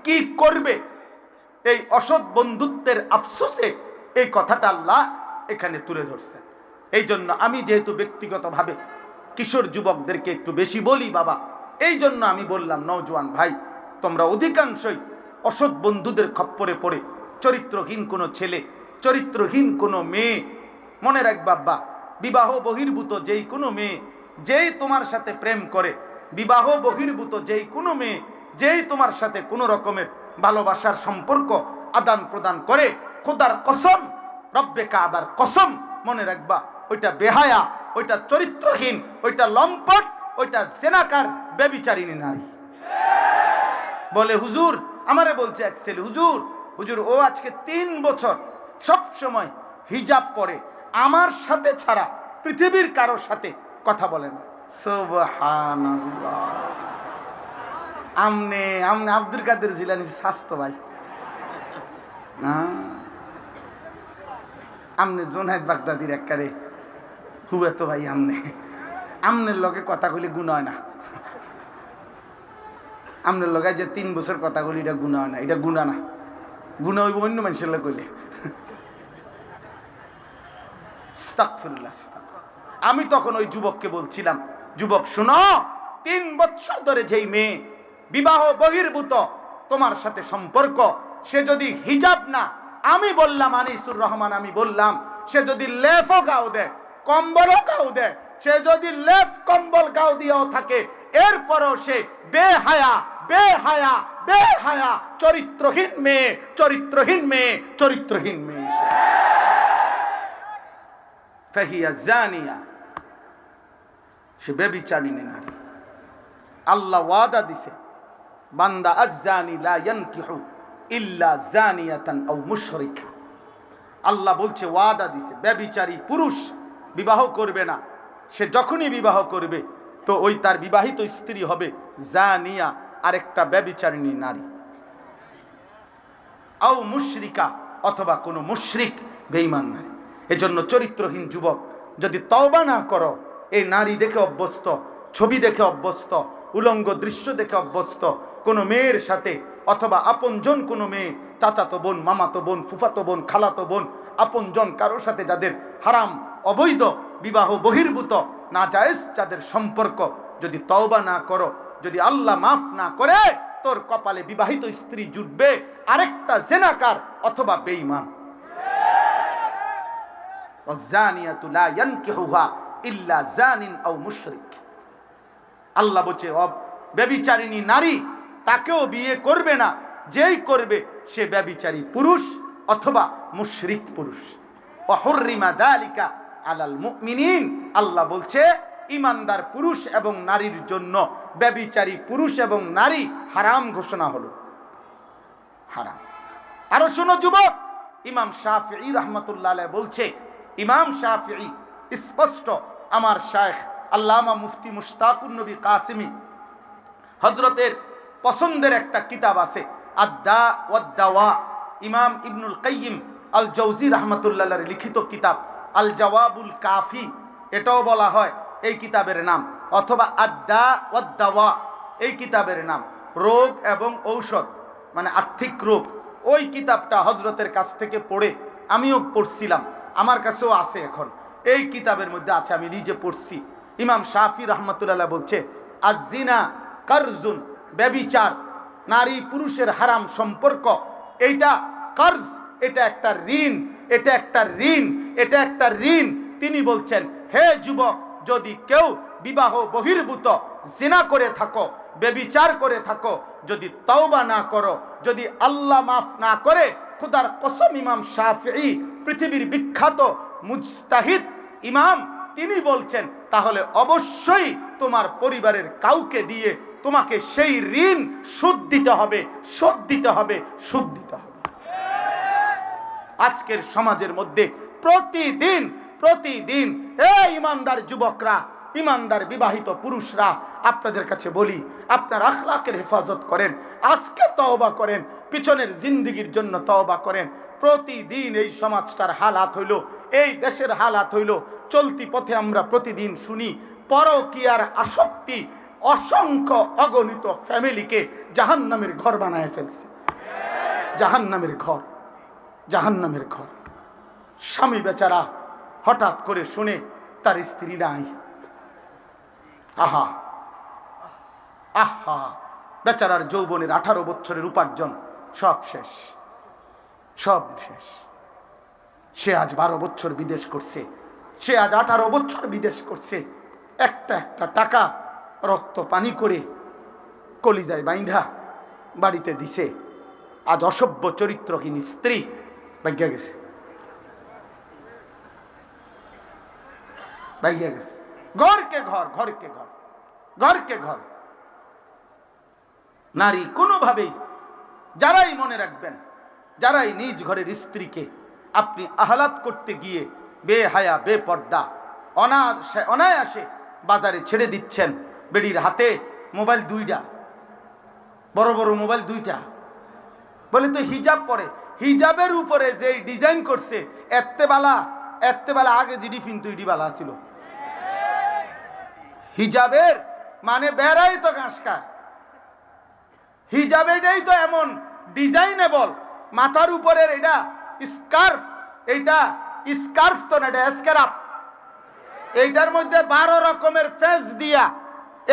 কি করবে, এই অসৎ বন্ধুত্বের আফসোসে এই কথাটা আল্লাহ এখানে তুলে ধরছে। এই জন্য আমি যেহেতু ব্যক্তিগতভাবে কিশোর যুবকদেরকে একটু বেশি বলি বাবা, এই জন্য আমি বললাম, নওজোয়ান ভাই, তোমরা অধিকাংশই অসৎ বন্ধুদের খপ্পরে পড়ে চরিত্রহীন কোনো ছেলে, চরিত্রহীন কোনো মেয়ে, মনে রাখবা বাবা, বিবাহ বহির্ভূত যেই কোনো মেয়ে যেই তোমার সাথে প্রেম করে, বিবাহ বহির্ভূত যেই কোনো মেয়ে যেই তোমার সাথে কোনো রকমের ভালোবাসার সম্পর্ক আদান প্রদান করে, খোদার কসম, রব্বে কাবার কসম, মনে রাখবা ওইটা বেহায়া, ওইটা চরিত্রহীন, ওইটা লম্পট, ওইটা জেনাকার, ব্যভিচারিণী নারী। বলে হুজুর, আমারে বলছে এক ছেলে, হুজুর হুজুর ও আজকে 3 বছর সব সময় হিজাব পরে, আমার সাথে ছাড়া পৃথিবীর কারোর সাথে কথা বলে না। সুবহানাল্লাহ। আমনে আমনে আব্দুল কাদের জিলানীর স্বাস্থ্য ভাই না, আমনে জোনায়েদ বাগদাদির একবারে হুয়া তো ভাই, আমনের লগে কথা কইলে গুণ হয় না, আমনের লগে যে 3 বছর কথা কইলে এটা গুণ হয় না, এটা গুণা না, গুণা হইব অন্য মানুষের লগে কইলে। আস্তাগফিরুল্লাহ। আমি তখন ওই যুবককে বলছিলাম, যুবক শোনো, 3 বছর ধরে যেই মেয়ে বিবাহ বহির্ভূত তোমার সাথে সম্পর্ক, সে যদি হিজাব না, আমি বললাম আনিসুর রহমান, আমি বললাম সে যদি লেফও গাও দেয়, কম্বলও গাও দেয়, সে যদি লেফ কম্বল গাও দিয়েও থাকে, এরপরও সে বেহায়া, বেহায়া, বেহায়া, চরিত্রহীন মেয়ে, চরিত্রহীন মেয়ে, চরিত্রহীন মেয়ে। ফাহিয়া জানিয়া, সে ব্যভিচারিণী নারী। আল্লাহ ওয়াদা দিছে, বান্দা আয-জানি লা ইয়ানকিহু ইল্লা জানিয়াতান আও মুশরিকা। আল্লাহ বলছে, ওয়াদা দিছে, ব্যভিচারী পুরুষ বিবাহ করবে না। সে যখনই বিবাহ করবে তো ওই তার বিবাহিত স্ত্রী হবে জানিয়া, আরেকটা ব্যভিচারিণী নারী, আও মুশরিকা, অথবা কোনো মুশরিক বেঈমান নারী। এজন্য চরিত্রহীন যুবক যদি তওবা না করো, এই নারী দেখে অভ্যস্ত, ছবি দেখে অভ্যস্ত, উলঙ্গ দৃশ্য দেখে অভ্যস্ত কোনো মেয়ের সাথে, অথবা আপনজন কোনো মেয়ে, চাচাতো বোন, মামাতো বোন, ফুফাতো বোন, খালাতো বোন, আপনজন কারোর সাথে যাদের হারাম, অবৈধ, বিবাহ বহির্ভূত, নাজায়েজ যাদের সম্পর্ক, যদি তওবা না করো, যদি আল্লাহ মাফ না করে, তোর কপালে বিবাহিত স্ত্রী জুটবে আরেকটা জেনাকার অথবা বেঈমান। ওয়াজানিয়াতু লা ইয়ানকিহুহা ইল্লা জানিন আও মুশরিক। আল্লাহ বলছে, ব্যভিচারিণী নারী তাকেও বিয়ে করবে না, যেই করবে সে ব্যভিচারী পুরুষ অথবা মুশরিক পুরুষ। ওয়া হুররিমা যালিকা আলাল মুমিনিন। আল্লাহ বলছে ইমানদার পুরুষ এবং নারীর জন্য ব্যভিচারী পুরুষ এবং নারী হারাম ঘোষণা হলো, হারাম। আরো শোনো যুবক, ইমাম শাফিঈ রাহমাতুল্লাহ আলাইহি বলছে, ইমাম শাফিঈ স্পষ্ট, আমার শায়েখ আল্লামা মুফতি মুশতাকুন নবী কাসিমি হযরতের পছন্দের একটা কিতাব আছে আদ-দা ওয়াদ-দাওয়া, ইমাম ইবনুল কাইয়িম আল জাওজি রাহমাতুল্লাহ আলাইহি লিখিত কিতাব আল জওয়াবুল কাফি, এটাও বলা হয় এই কিতাবের নাম, অথবা আদ-দা ওয়াদ-দাওয়া এই কিতাবের নাম, রোগ এবং ঔষধ মানে আর্থিক রোগ। ওই কিতাবটা হযরতের কাছ থেকে পড়ে আমিও পড়ছিলাম, আমার কাছেও আছে এখন, এই কিতাবের মধ্যে আছে, আমি নিজে পড়ছি। ইমাম শাফি রাহমাতুল্লাহ বলছে, আজ-জিনা কারজুন, ব্যভিচার নারী পুরুষের হারাম সম্পর্ক, এইটা কার্জ, এটা একটা ঋণ, এটা একটা ঋণ, এটা একটা ঋণ। তিনি বলছেন, হে যুবক, যদি কেউ বিবাহ বহির্ভূত জিনা করে থাকো, ব্যভিচার করে থাকো, যদি তওবা না করো, যদি আল্লাহ মাফ না করে, খোদার কসম, ইমাম শাফিঈ পৃথিবীর বিখ্যাত মুজতাহিদ ইমাম, তিনি বলছেন, তাহলে অবশ্যই তোমার পরিবারের কাউকে দিয়ে তোমাকে সেই ঋণ শোধ দিতে হবে, শোধ দিতে হবে, শোধ দিতে হবে। আজকের সমাজের মধ্যে প্রতিদিন প্রতিদিন এই ইমানদার যুবকরা, ইমানদার বিবাহিত পুরুষরা, আপনাদের কাছে বলি, আপনার আখলাকের হেফাজত করেন, আজকে তওবা করেন, পিছনের জিন্দেগির জন্য তওবা করেন। প্রতিদিন এই সমাজটার হালাত হইল, এই দেশের হালাত হইল, চলতি পথে আমরা প্রতিদিন শুনি পরকীয়ার আসক্তি অসংখ্য অগণিত ফ্যামিলিকে জাহান্নামের ঘর বানায় ফেলছে, জাহান্নামের ঘর, জাহান্নামের ঘর। স্বামী বেচারা হঠাৎ করে শুনে তার স্ত্রী নাই, আহা আহা, বেচারার যৌবনের 18 বছরের উপার্জন সব শেষ, সব শেষ। সে আজ 12 বছর বিদেশ করছে, সে আজ 18 বছর বিদেশ করছে, একটা একটা টাকা রক্ত পানি করে কলিজায় বাইন্ধা বাড়িতে দিছে। আজ অসভ্য চরিত্রহীন স্ত্রী ভাগ্যা গেছে, ভাগ্যা গেছে। ঘরকে ঘর, ঘরকে ঘর, ঘরকে ঘর। নারী কোনোভাবেই, যারাই মনে রাখবেন, যারাই নিজ ঘরের স্ত্রীকে আপনি আহ্লাদ করতে গিয়ে বেহায়া বেপর্দা অনায়াসে বাজারে ছেড়ে দিচ্ছেন, বেডির হাতে মোবাইল 2টা, বড় বড় মোবাইল 2টা, বলে তো হিজাব পরে, হিজাবের উপরে যে ডিজাইন করছে, এত্তেবালা আগে জিডি ফিন্তু ইডিবালা ছিল। হিজাবের মানে বেড়াই তো ঘাসকা, হিজাব এটাই তো এমন ডিজাইনেবল, মাথার উপরের এটা স্কার্ফ, এইটা স্কার্ফ তো না, এটা স্কার্ফ, এইটার মধ্যে 12 রকমের ফেস দিয়া,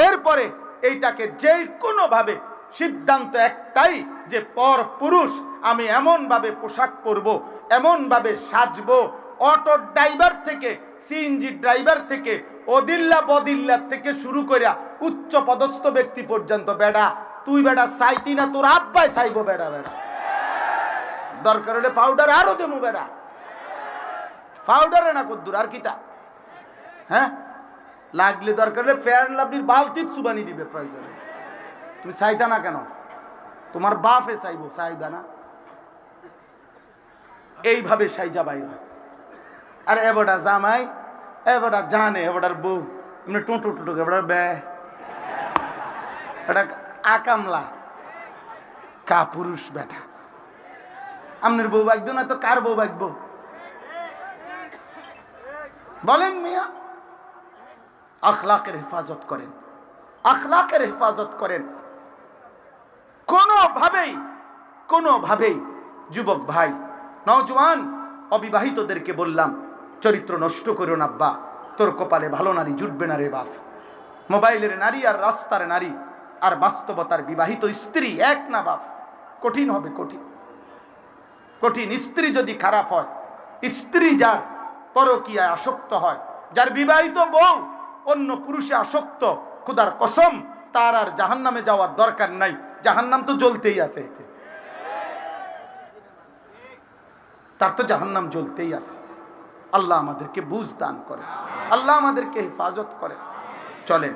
এরপরে এইটাকে যে কোনো ভাবে সিদ্ধান্ত একটাই যে পর পুরুষ, আমি এমন ভাবে পোশাক পরব, এমন ভাবে সাজবো, অটো ড্রাইভার থেকে সিএনজি ড্রাইভার থেকে অদিল্লা বদিল্লা থেকে শুরু করে উচ্চ পদস্থ ব্যক্তি পর্যন্ত, বেড়া তুই বেড়া চাইতি না, তোর আব্বাই চাইবো, বেড়া বেড়া দরকার হলে পাউডার আরো দেবো, বেড়া পাউডারে না কদ্দুর আর কিতা, হ্যাঁ লাগলে দরকার হলে ফেয়ার এন্ড লাভলির বালতির চুবানি দিবে প্রয়োজনে। তুমি চাইতা না কেন? তোমার বাপে চাইবো, চাইবা না? এইভাবে সাইজা বাইর হয়। আর এবারটা জামাই, এবারটা জানে, এবারটার বউ এমনি টুটু টুটু, এবারটার বে, এটা আকামলা কা পুরুষ বেটা। আপনার বউ বাগতো না তো কার বউ বাগবো বলেন মিয়া? আখলাকের হেফাজত করেন, আখলাকের হেফাজত করেন। কোনোভাবেই যুবক ভাই, নওজওয়ান অবিবাহিতদেরকে বললাম, চরিত্র নষ্ট করো না আব্বা, তোর কপালে ভালো নারী জুটবে না রে বাপ। মোবাইলের নারী আর রাস্তার নারী আর বাস্তবতার বিবাহিত স্ত্রী এক না বাপ, কঠিন হবে, কঠিন কঠিন। স্ত্রী যদি খারাপ হয়, স্ত্রী যার পরকীয়ায় আসক্ত হয়, যার বিবাহিত বউ অন্য পুরুষে আসক্ত, খোদার কসম তার আর জাহান্নামে যাওয়ার দরকার নাই, জাহান্নাম তো জ্বলতেই আছে, এতে তার তো জাহান্নাম জ্বলতেই আছে। আল্লাহ আমাদেরকে বুঝ দান করে, আল্লাহ আমাদেরকে হেফাজত করে। চলেন।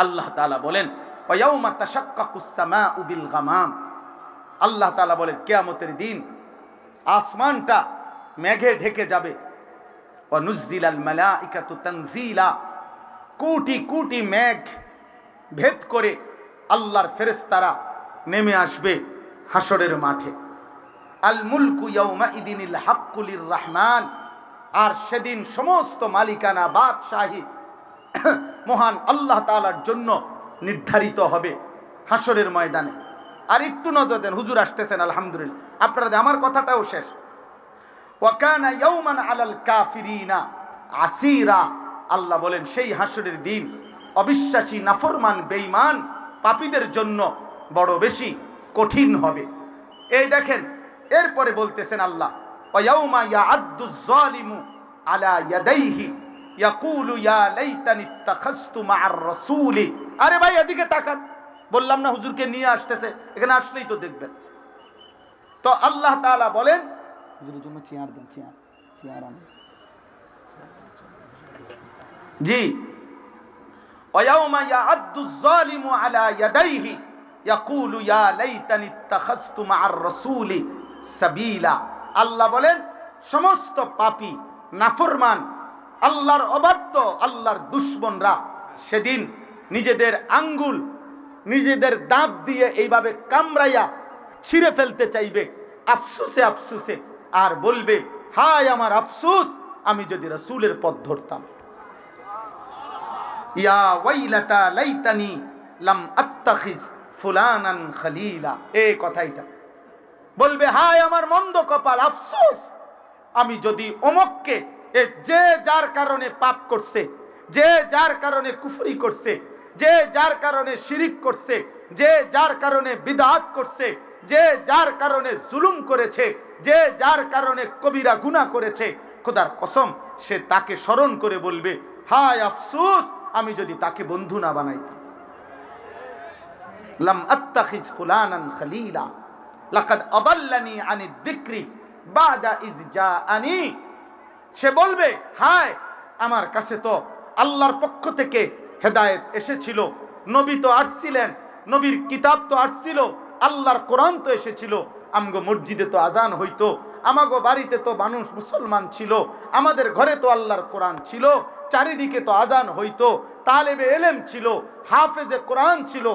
আল্লাহ তাআলা বলেন ওয়ায়াউমা তাশাক্কাকুস সামাউ বিল গামাম, আল্লাহ তাআলা বলেন কিয়ামতের দিন আসমানটা মেঘে ঢেকে যাবে। ওয়া নুজ্জিলাল মালাইকাতু তানজিলা, কোটি কোটি মেঘ ভেদ করে আল্লাহর ফেরেশতারা নেমে আসবে হাসরের মাঠে। আল মুলকু ইয়াউমা ইদিনিল হাক্কু লির রহমান, আর সেদিন সমস্ত মালিকানা বাদশাহী মহান আল্লাহ তাআলার জন্য নির্ধারিত হবে হাসরের ময়দানে। আর একটু নজর দেন, হুজুর আসতেছেন আলহামদুলিল্লাহ, আপনারা আমার কথাটাও শেষ। ওয়া কানা ইয়াউমান আলাল কাফিরিনা আসিরা, আল্লাহ বলেন সেই হাসরের দিন অবিশ্বাসী নাফরমান বেঈমান পাপীদের জন্য বড় বেশি কঠিন হবে। এই দেখেন এরপরে বলতেছেন আল্লাহ ওয়া ইয়াউমা ইয়াআদ্দুজ যালিমু আলা ইয়াদাইহি ইয়াকুলু ইয়া লাইতানি ইত্তাখাযতু মা'আর রাসূলি। আরে ভাই এদিকে তাকান, বললাম না হুজুরকে নিয়ে আসতেছে, এখানে আসলেই তো দেখবেন। তো আল্লাহ তাআলা বলেন, হুজুরের জন্য চেয়ার দেন, চেয়ার আনেন। জি, ওয়া ইয়াউমা ইয়াআদ্দুজ যালিমু আলা ইয়াদাইহি ইয়াকুলু ইয়া লাইতানি ইত্তাখাযতু মা'আর রাসূলি সাবিলা। আল্লাহ বলেন সমস্ত পাপী নাফরমান আল্লাহর অবাধ্য আল্লাহর দুশমনরা সেদিন নিজেদের আঙ্গুল নিজেদের দাঁত দিয়ে এইভাবে কামড়াইয়া ছিঁড়ে ফেলতে চাইবে আফসোসে আফসোসে, আর বলবে হায় আমার আফসোস, আমি যদি রাসূলের পথ ধরতাম। ইয়া ওয়াইলাতা লাইতানি লাম আত্তাখিজ ফুলানান খলিলা, এই কথাইটা বলবে হায় আমার মন্দ কপাল, আফসোস, আমি যদি অমুককে, যে যার কারণে পাপ করছে, যে যার কারণে কুফরি করছে, যে যার কারণে শিরিক করছে, যে যার কারণে বিদআত করছে, যে যার কারণে জুলুম করেছে, যে যার কারণে কবিরা গুনাহ করেছে, খোদার কসম সে তাকে স্মরণ করে বলবে হায় আফসোস, আমি যদি তাকে বন্ধু না বানাইতাম। লাম আত্তাখিজ ফুলানান খলিলা লাকাদ আদাল্লানি আনিদ যিকরি বাদা ইজ জাআনি। সে বলবে হায় আমার কাছে তো আল্লাহর পক্ষ থেকে হেদায়েত এসেছিল, নবী তো আসছিলেন, নবীর কিতাব তো আসছিল, আল্লাহর কোরআন তো এসেছিল, আমগো মসজিদে তো আজান হইতো, আমাগো বাড়িতে তো মানুষ মুসলমান ছিল, আমাদের ঘরে তো আল্লাহর কোরআন ছিল, চারিদিকে তো আজান হইতো, তালেবে ইলম ছিল, হাফেজে কোরআন ছিল।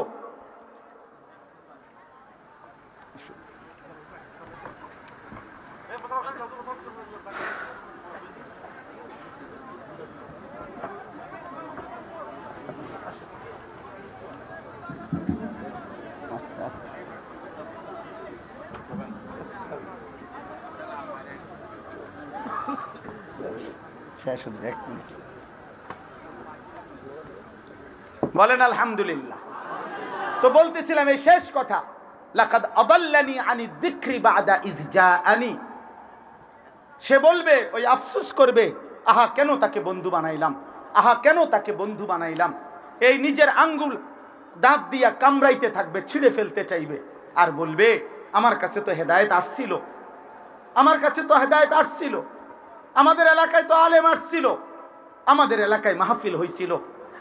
বলেন আলহামদুলিল্লাহ। তো বলতেছিলাম এই শেষ কথা, লাকাদ আদাল্লানি আনিদ যিকরি বাদা ইজ জাআনি। সে বলবে, ওই আফসোস করবে, আহা কেন তাকে বন্ধু বানাইলাম, আহা কেন তাকে বন্ধু বানাইলাম। এই নিজের আঙ্গুল দাঁত দিয়া কামড়াইতে থাকবে, ছিঁড়ে ফেলতে চাইবে, আর বলবে আমার কাছে তো হেদায়েত আসছিল, আমার কাছে তো হেদায়েত আসছিল, আমাদের এলাকায় তো আলেম আসছিল, আমাদের এলাকায় মাহফিল হয়েছিল,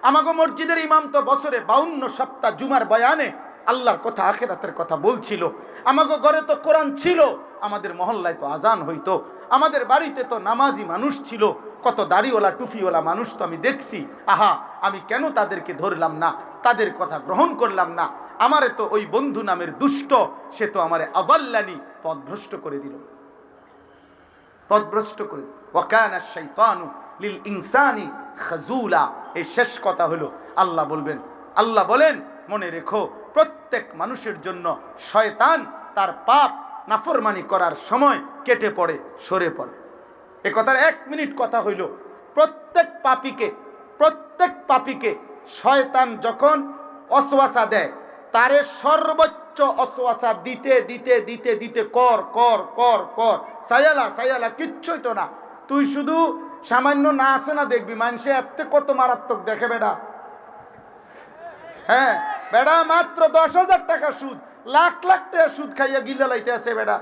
আমাগো মসজিদের ইমাম তো বছরে 52 সপ্তাহ জুমার বয়ানে আল্লাহর কথা আখিরাতের কথা বলছিল, আমাগো ঘরে তো কোরআন ছিল, আমাদের মহল্লায় তো আজান হইতো, আমাদের বাড়িতে তো নামাজি মানুষ ছিল, কত দাড়িওয়ালা টুফিওয়ালা মানুষ তো আমি দেখছি, আহা আমি কেন তাদেরকে ধরলাম না, তাদের কথা গ্রহণ করলাম না। আমারে তো ওই বন্ধু নামের দুষ্ট, সে তো আমারে আদাল্লানি পথভ্রষ্ট করে দিল, পথভ্রষ্ট করে। ওয়া কানা শাইতানু লিল ইনসানি খাজুলা। এই শেষ কথা হলো আল্লাহ বলবেন, আল্লাহ বলেন মনে রেখো প্রত্যেক মানুষের জন্য শয়তান তার পাপ নাফরমানি করার সময় কেটে পড়ে, সরে পড়ে। এ কথার 1 মিনিট কথা হইল, প্রত্যেক পাপীকে শয়তান যখন অসওয়াসা দেয়, তারে সর্বোচ্চ অসওয়াসা দিতে দিতে দিতে দিতে কর কর কর কর, সায়ালা কিচ্ছুই তো না, তুই শুধু সামান্য না আসে না দেখবি, মানুষে এত কত মারাত্মক দেখে বেটা। হ্যাঁ বেটা মাত্র 10,000 টাকা সুদ, লাখ লাখ টাকা সুদ খাইয়া গিলা লাইতে আছে বেটা,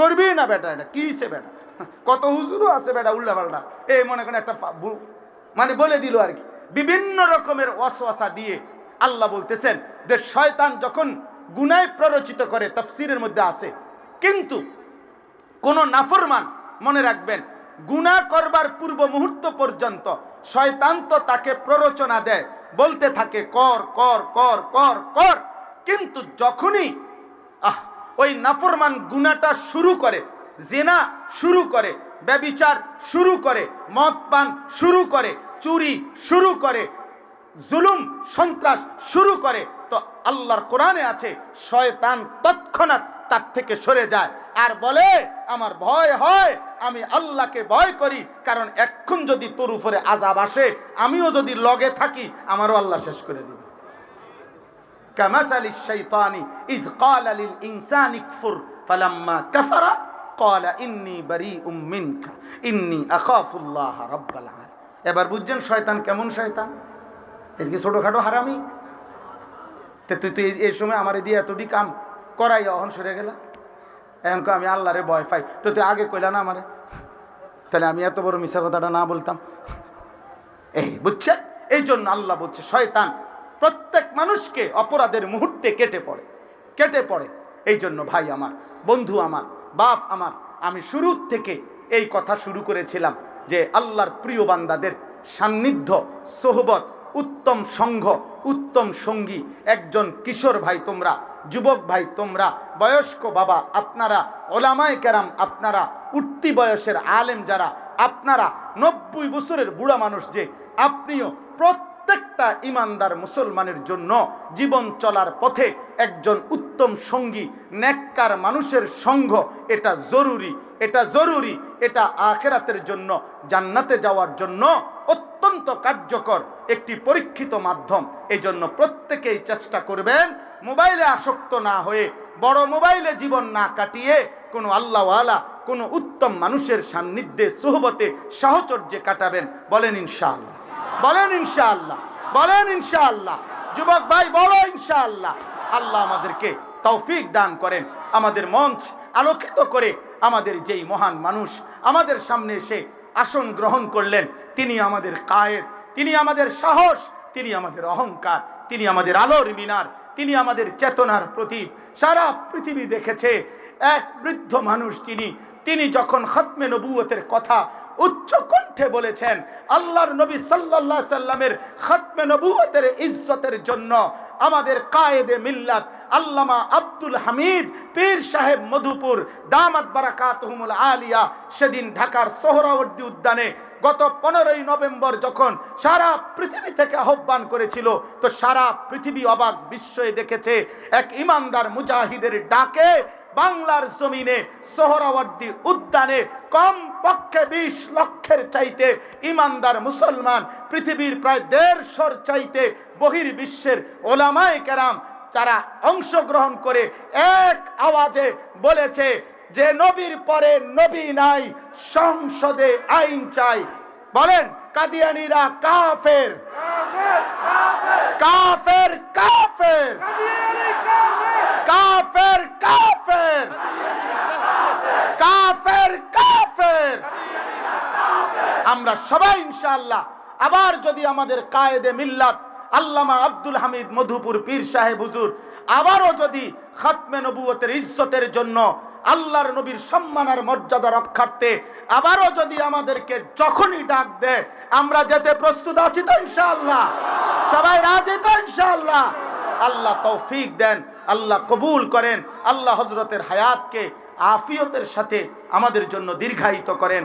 করবি না বেটা, এটা কিসে বেটা, কত হুজুরও আছে বেটা উল্টা পাল্টা, এই মনে করেন একটা মানে বলে দিল আর কি, বিভিন্ন রকমের ওয়াসওয়াসা দিয়ে আল্লাহ বলতেছেন যে শয়তান যখন গুনাহে প্ররোচিত করে, তাফসীরের মধ্যে আছে, কিন্তু কোন নাফরমান মনে রাখবেন গুনাহ করবার পূর্ব মুহূর্ত পর্যন্ত শয়তান তো তাকে প্ররোচনা দেয়, বলতে থাকে কর কর কর কর কর, কিন্তু যখনই ওই নাফরমান গুনাহটা শুরু করে, জিনা শুরু করে, ব্যভিচার শুরু করে, মদ পান শুরু করে, চুরি শুরু করে, জুলুম সন্ত্রাস শুরু করে, তো আল্লাহর কোরআনে আছে শয়তান তৎক্ষণাৎ তার থেকে সরে যায় আর বলে আমার ভয় হয়, আমি আল্লাহকে ভয় করি, কারণ এখন যদি তোর উপরে আযাব আসে, আমিও যদি লগে থাকি, আমারও আল্লাহ শেষ করে দিবে। কামাসালিশ শাইতানি ইজ ক্বালা লিল ইনসানি কফুর ফালাম্মা কাফারা ক্বালা ইন্নী বারীউম মিনকা ইন্নী আখাফুল্লাহ রাব্বাল আলামিন। এবার বুঝছেন শয়তান কেমন শয়তান? এর কি ছোটখাটো হারামি? তুই এই সময় আমার দিয়ে এতটি কাম করাই অহন সরে গেলা, এখন আমি আল্লাহরে ভয় পাই, তো তুই আগে কইলা না আমারে, তাহলে আমি এত বড় মিথ্যা কথাটা না বলতাম। এই বুঝছেন, এই জন্য আল্লাহ বলছে শয়তান প্রত্যেক মানুষকে অপরাধের মুহূর্তে কেটে পড়ে। এই জন্য ভাই আমার, বন্ধু আমার, বাপ আমার, আমি শুরু থেকে এই কথা শুরু করেছিলাম যে আল্লাহর প্রিয় বান্দাদের সান্নিধ্য, সোহবত, উত্তম সংঘ, উত্তম সঙ্গী, একজন কিশোর ভাই তোমরা, যুবক ভাই তোমরা, বয়স্ক বাবা আপনারা, ওলামায়ে কেরাম আপনারা, উঠতি বয়সের আলেম যারা আপনারা, 90 বছরের বুড়া মানুষ যে আপনিও, প্রত্যেকটা ইমানদার মুসলমানের জন্য জীবন চলার পথে একজন উত্তম সঙ্গী, নেককার মানুষের সঙ্গ এটা জরুরি, এটা আখিরাতের জন্য, জান্নাতে যাওয়ার জন্য অত্যন্ত কার্যকর একটি পরীক্ষিত মাধ্যম। এই জন্য প্রত্যেকেই চেষ্টা করবেন মোবাইলে আসক্ত না হয়ে, বড় মোবাইলে জীবন না কাটিয়ে কোনো আল্লাহওয়ালা, কোনো উত্তম মানুষের সান্নিধ্যে, সোহবতে, সাহচর্যে কাটাবেন। বলেন ইনশাআল্লাহ, বলেন ইনশাআল্লাহ, বলেন ইনশাআল্লাহ। যুবক ভাই বলো ইনশাআল্লাহ। আল্লাহ আমাদেরকে তৌফিক দান করেন, আমাদের মঞ্চ আলোকিত করে আমাদের যেই মহান মানুষ আমাদের সামনে এসে আসন গ্রহণ করলেন, তিনি আমাদের কায়েদ, তিনি আমাদের সাহস, তিনি আমাদের অহংকার, তিনি আমাদের আলোর মিনার, তিনি আমাদের চেতনার প্রতীক। সারা পৃথিবী দেখেছে এক বৃদ্ধ মানুষ তিনি যখন খতমে নবুয়তের কথা উচ্চ কণ্ঠে বলেছেন, আল্লাহর নবী সাল্লাল্লাহু আলাইহি সাল্লামের খতমে নবুয়তের ইজ্জতের জন্য আমাদের কায়েদে মিল্লাত আল্লামা আব্দুল হামিদ পীর সাহেব মধুপুর দামাত বারাকাতুহুমুল আলিয়া সেদিন ঢাকার সোহরাওয়ার্দী উদ্যানে গত 15ই নভেম্বর যখন সারা পৃথিবী থেকে আহ্বান করেছিল, তো সারা পৃথিবী অবাক বিস্ময়ে দেখেছে এক ইমানদার মুজাহিদের ডাকে বাংলার জমিনে সোহরাওয়ার্দী উদ্যানে কমপক্ষে 20 লক্ষের চাইতে ইমানদার মুসলমান, পৃথিবীর প্রায় 150 চাইতে বহির্বিশ্বের ওলামায়ে কেরাম যারা অংশগ্রহণ করে এক আওয়াজে বলেছে যে নবীর পরে নবী নাই, সংসদে আইন চাই। বলেন কাদিয়ানীরা কাফের, কাফের, কাফের, কাফের, কাফের, কাফের, কাফের। আমরা সবাই ইনশাআল্লাহ আবার যদি আমাদের কায়েদে মিল্লাত আল্লামা আব্দুল হামিদ মধুপুর পীর সাহেব হুজুর আবারও যদি খতমে নবুয়তের ইজ্জতের জন্য, আল্লাহর নবীর সম্মান আর মর্যাদা রক্ষার্থে আবারও যদি আমাদেরকে যখনই ডাক দেয়, আমরা যেতে প্রস্তুত আছি তো ইনশাআল্লাহ? সবাই রাজি তো ইনশাআল্লাহ? আল্লাহ তৌফিক দেন, আল্লাহ কবুল করেন, আল্লাহ হযরতের হায়াতকে আফিয়তের সাথে আমাদের জন্য দীর্ঘায়িত করেন,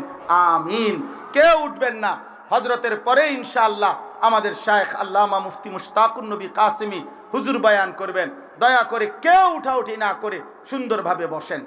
আমিন। কেউ উঠবেন না, হযরতের পরে ইনশাআল্লাহ আমাদের শায়েখ আল্লামা মুফতি মুশতাকুন নবী কাসেমি হুজুর বয়ান করবেন। দয়া করে কেউ উঠাউঠি না করে সুন্দরভাবে বসেন।